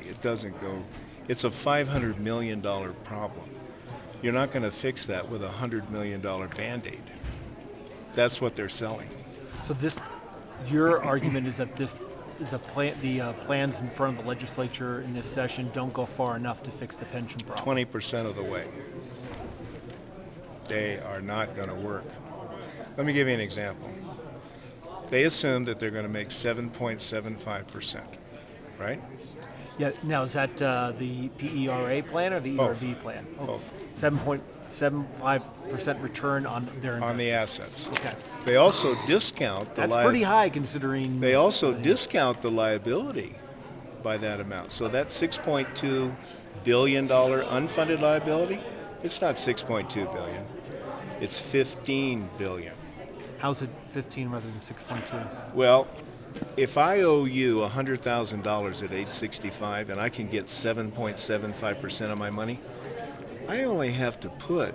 It doesn't go. It's a $500 million problem. You're not going to fix that with a $100 million Band-Aid. That's what they're selling. So your argument is that the plans in front of the legislature in this session don't go far enough to fix the pension problem. 20% of the way. They are not going to work. Let me give you an example. They assume that they're going to make 7.75%, right? Yeah. Now, is that the PERA plan or the Both. ERB plan? Both. 7.75% return on their investment. On the assets. Okay. They also discount the That's pretty high considering. They also discount the liability by that amount. So that $6.2 billion unfunded liability, it's not $6.2 billion. It's $15 billion. How's it 15 rather than 6.2? Well, if I owe you $100,000 at age 65 and I can get 7.75% of my money, I only have to put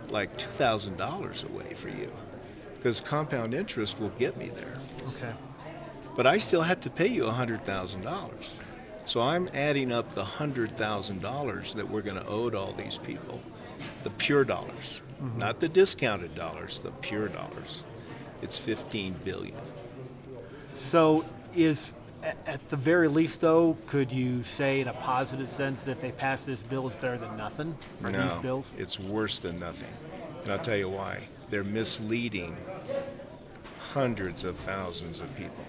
like $2,000 away for you because compound interest will get me there. Okay. But I still have to pay you $100,000. So I'm adding up the $100,000 that we're going to owe to all these people, the pure dollars, not the discounted dollars, the pure dollars. It's $15 billion. So at the very least, though, could you say in a positive sense that if they pass this bill, it's better than nothing? Or these bills? It's worse than nothing. And I'll tell you why. They're misleading hundreds of thousands of people.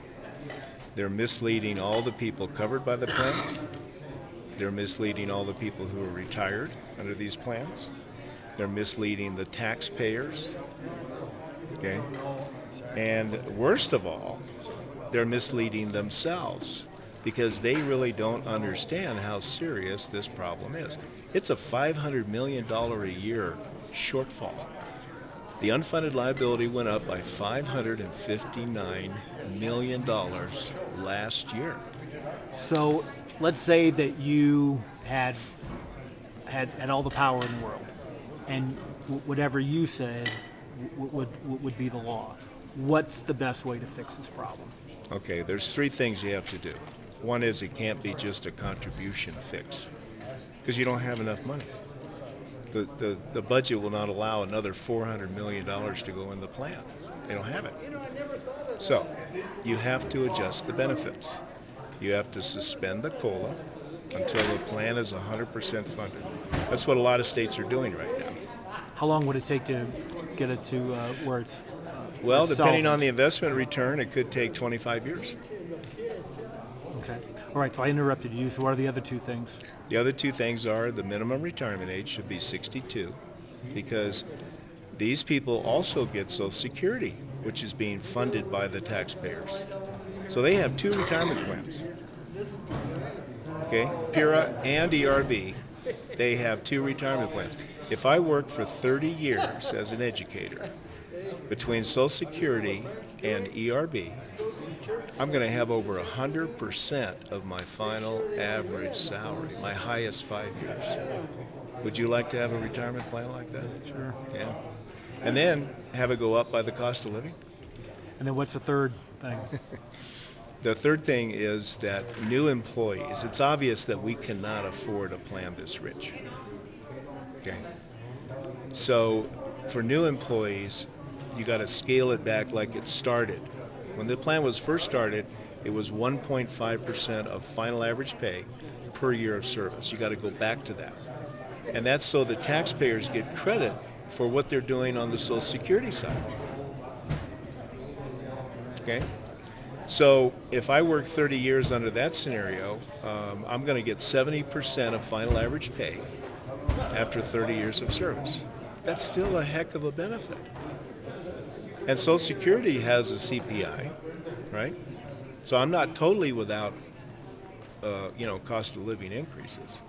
They're misleading all the people covered by the plan. They're misleading all the people who are retired under these plans. They're misleading the taxpayers. Okay? And worst of all, they're misleading themselves because they really don't understand how serious this problem is. It's a $500 million a year shortfall. The unfunded liability went up by $559 million last year. So let's say that you had all the power in the world, and whatever you said would be the law. What's the best way to fix this problem? Okay, there's three things you have to do. One is it can't be just a contribution fix because you don't have enough money. The budget will not allow another $400 million to go in the plan. They don't have it. So you have to adjust the benefits. You have to suspend the COLA until the plan is 100% funded. That's what a lot of states are doing right now. How long would it take to get it to where it's Well, depending solvent? on the investment return, it could take 25 years. Okay. All right, so I interrupted you. So what are the other two things? The other two things are the minimum retirement age should be 62 because these people also get Social Security, which is being funded by the taxpayers. So they have two retirement plans. Okay, PIRA and ERB, they have two retirement plans. If I work for 30 years as an educator, between Social Security and ERB, I'm going to have over 100% of my final average salary, my highest 5 years. Would you like to have a retirement plan like that? Sure. Yeah. And then have it go up by the cost of living? And then what's the third thing? The third thing is that new employees, it's obvious that we cannot afford a plan this rich. Okay. So for new employees, you got to scale it back like it started. When the plan was first started, it was 1.5% of final average pay per year of service. You got to go back to that. And that's so the taxpayers get credit for what they're doing on the Social Security side. Okay? So if I work 30 years under that scenario, I'm going to get 70% of final average pay after 30 years of service. That's still a heck of a benefit. And Social Security has a CPI, right? So I'm not totally without, cost of living increases.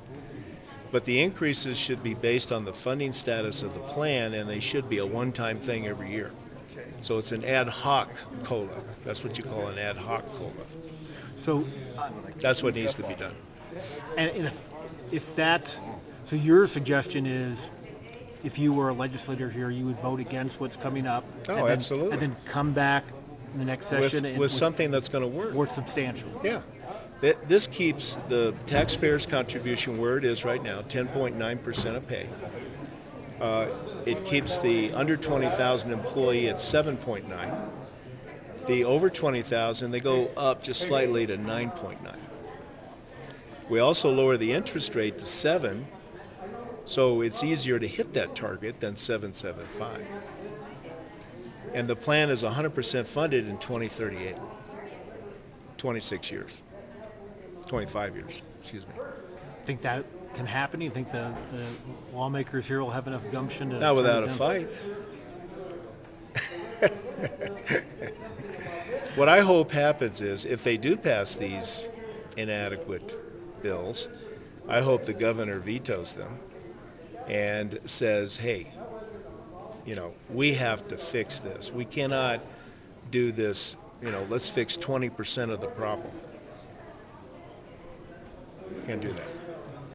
But the increases should be based on the funding status of the plan, and they should be a one-time thing every year. So it's an ad hoc COLA. That's what you call an ad hoc COLA. So That's what needs to be done. And if that, so your suggestion is, if you were a legislator here, you would vote against what's coming up. Oh, absolutely. And then come back in the next session With something that's going to work. more substantial. Yeah. This keeps the taxpayer's contribution where it is right now, 10.9% of pay. It keeps the under 20,000 employee at 7.9. The over 20,000, they go up just slightly to 9.9. We also lower the interest rate to 7, so it's easier to hit that target than 775. And the plan is 100% funded in 2038, 26 years, 25 years, excuse me. Think that can happen? You think the lawmakers here will have enough gumption to... Not without a turn it fight. What I hope happens is if they do pass these inadequate bills, I hope the governor vetoes them and says, hey, we have to fix this. We cannot do this, let's fix 20% of the problem. Can't do that.